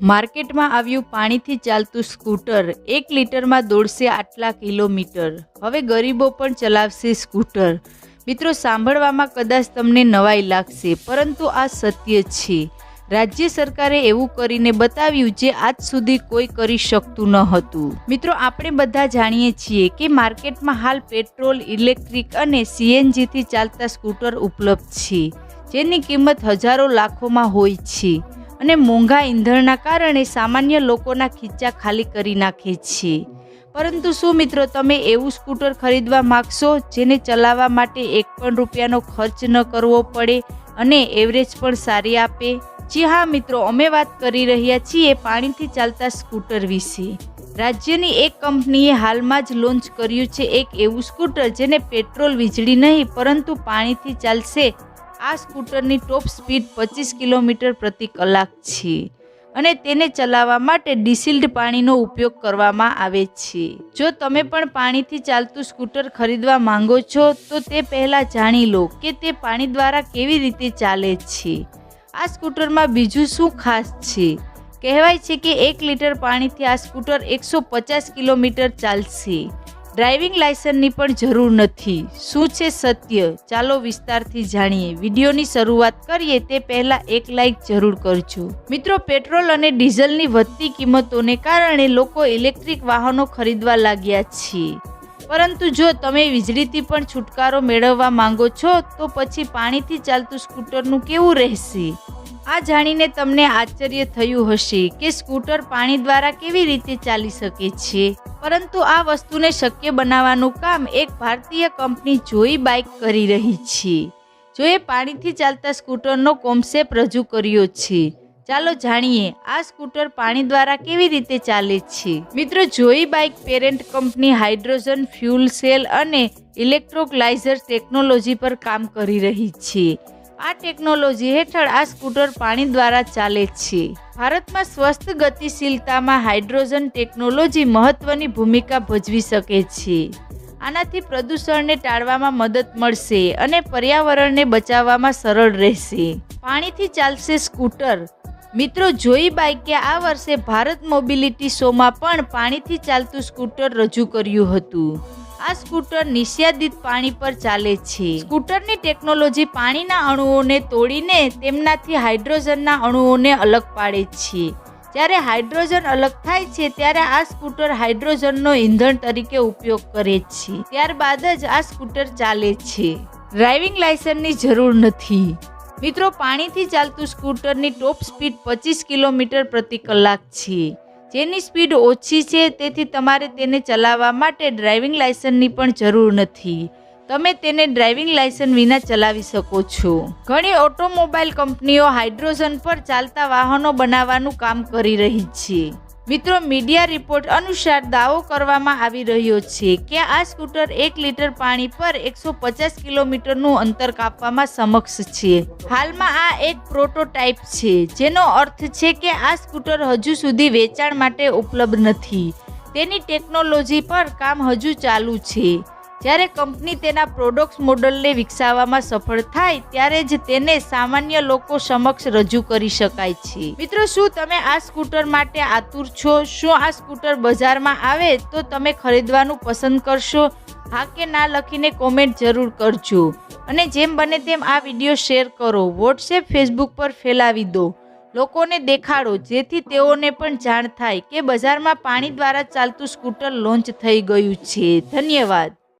માર્કેટમાં આવ્યું પાણીથી ચાલતું સ્કૂટર 1 લીટરમાં દોડશે આટલા કિલોમીટર। હવે ગરીબો પણ ચલાવશે સ્કૂટર। મિત્રો, સાંભળવામાં કદાચ તમને નવાઈ લાગશે, પરંતુ આ સત્ય છે। રાજ્ય સરકારે એવું કરીને બતાવ્યું જે આજ સુધી કોઈ કરી શકતું ન હતું। મિત્રો, આપણે બધા જાણીએ છીએ કે માર્કેટમાં હાલ પેટ્રોલ, ઇલેક્ટ્રિક અને CNGથી ચાલતા સ્કૂટર ઉપલબ્ધ છે, જેની કિંમત હજારો લાખોમાં હોય છે અને મોંઘા ઈંધણના કારણે સામાન્ય લોકોના ખીચા ખાલી કરી નાખે છે। પરંતુ શું મિત્રો, તમે એવું સ્કૂટર ખરીદવા માંગશો જેને ચલાવવા માટે એક પણ રૂપિયાનો ખર્ચ ન કરવો પડે અને એવરેજ પણ સારી આપે? જી હા મિત્રો, અમે વાત કરી રહ્યા છીએ પાણીથી ચાલતા સ્કૂટર વિશે। રાજ્યની એક કંપનીએ હાલમાં જ લોન્ચ કર્યું છે એક એવું સ્કૂટર જેને પેટ્રોલ, વીજળી નહીં પરંતુ પાણીથી ચાલશે। આ સ્કૂટરની ટોપ સ્પીડ 25 કિલોમીટર પ્રતિ કલાક છે અને તેને ચલાવવા માટે ડિસ્ટિલ્ડ પાણીનો ઉપયોગ કરવામાં આવે છે। જો તમે પણ પાણીથી ચાલતું સ્કૂટર ખરીદવા માંગો છો તો તે પહેલાં જાણી લો કે તે પાણી દ્વારા કેવી રીતે ચાલે છે। આ સ્કૂટરમાં બીજું શું ખાસ છે? કહેવાય છે કે 1 લીટર પાણીથી આ સ્કૂટર 150 કિલોમીટર ચાલશે। ડ્રાઇવિંગ લાયસન્સની પણ જરૂર નથી। શું છે સત્ય? ચાલો વિસ્તારથી જાણીએ। વિડીયોની શરૂઆત કરીએ તે પહેલાં એક લાઇક જરૂર કરજો। મિત્રો, પેટ્રોલ અને ડીઝલની વધતી કિંમતોને કારણે લોકો ઇલેક્ટ્રિક વાહનો ખરીદવા લાગ્યા છે, પરંતુ જો તમે વીજળીથી પણ છુટકારો મેળવવા માંગો છો તો પછી પાણીથી ચાલતું સ્કૂટરનું કેવું રહેશે? આ જાણીને તમને આશ્ચર્ય થયું હશે કે સ્કૂટર પાણી દ્વારા કેવી રીતે ચાલી શકે છે, પરંતુ આ વસ્તુને શક્ય બનાવવાનું કામ એક ભારતીય કંપની જોઈ બાઇક કરી રહી છે, જોએ પાણીથી ચાલતા સ્કૂટરનો કોન્સેપ્ટ રજૂ કર્યો છે। ચાલો જાણીએ આ સ્કૂટર પાણી દ્વારા કેવી રીતે ચાલે છે। મિત્રો, જોઈ bike parent company hydrogen fuel cell અને ઇલેક્ટ્રોલાઇઝર ટેકનોલોજી પર કામ કરી રહી છે। આ ટેકનોલોજી હેઠળ આ સ્કૂટર પાણી દ્વારા ચાલે છે। ભારતમાં સ્વસ્થ ગતિશીલતામાં હાઇડ્રોજન ટેકનોલોજી મહત્વની ભૂમિકા ભજવી શકે છે। આનાથી પ્રદૂષણને ટાળવામાં મદદ મળશે અને પર્યાવરણને બચાવવામાં સરળ રહેશે। પાણીથી ચાલશે સ્કૂટર। મિત્રો, જોઈ બાઇકે આ વર્ષે ભારત મોબિલિટી શોમાં પણ પાણીથી ચાલતું સ્કૂટર રજૂ કર્યું હતું। આ સ્કૂટર નિસ્યાદિત પાણી પર ચાલે છે। સ્કૂટરની ટેકનોલોજી પાણીના અણુઓને તોડીને તેમનાથી હાઇડ્રોજનના અણુઓને અલગ પાડે છે। જ્યારે હાઇડ્રોજન અલગ થાય છે ત્યારે આ સ્કૂટર હાઇડ્રોજનનો ઈંધણ તરીકે ઉપયોગ કરે છે। ત્યારબાદ જ આ સ્કૂટર ચાલે છે। ડ્રાઇવિંગ લાયસન્સની જરૂર નથી। મિત્રો, પાણીથી ચાલતું સ્કૂટરની ટોપ સ્પીડ 25 કિલોમીટર પ્રતિ કલાક છે, જેની સ્પીડ ઓછી છે, તેથી તમારે તેને ચલાવવા માટે ડ્રાઇવિંગ લાયસન્સની પણ જરૂર નથી। તમે તેને ડ્રાઇવિંગ લાયસન્સ વિના ચલાવી શકો છો। ઘણી ઓટોમોબાઈલ કંપનીઓ હાઇડ્રોજન પર ચાલતા વાહનો બનાવવાનું કામ કરી રહી છે। મિત્રો, મીડિયા રિપોર્ટ અનુસાર દાવો કરવામાં આવી રહ્યો છે કે આ સ્કૂટર 1 લીટર પાણી પર 150 કિલોમીટરનું અંતર કાપવામાં સક્ષમ છે। હાલમાં આ એક પ્રોટોટાઇપ છે, જેનો અર્થ છે કે આ સ્કૂટર હજુ સુધી વેચાણ માટે ઉપલબ્ધ નથી। તેની ટેકનોલોજી પર કામ હજુ ચાલુ છે। જ્યારે કંપની તેના પ્રોડક્ટ મોડલને વિકસાવવામાં સફળ થાય ત્યારે જ તેને સામાન્ય લોકો સમક્ષ રજૂ કરી શકાય છે। મિત્રો, શું તમે આ સ્કૂટર માટે આતુર છો? શું આ સ્કૂટર બજારમાં આવે તો તમે ખરીદવાનું પસંદ કરશો? હા કે ના લખીને કોમેન્ટ જરૂર કરજો અને જેમ બને તેમ આ વિડીયો શેર કરો, વોટ્સએપ, ફેસબુક પર ફેલાવી દો। લોકોને દેખાડો જેથી તેઓને પણ જાણ થાય કે બજારમાં પાણી દ્વારા ચાલતું સ્કૂટર લોન્ચ થઈ ગયું છે। ધન્યવાદ।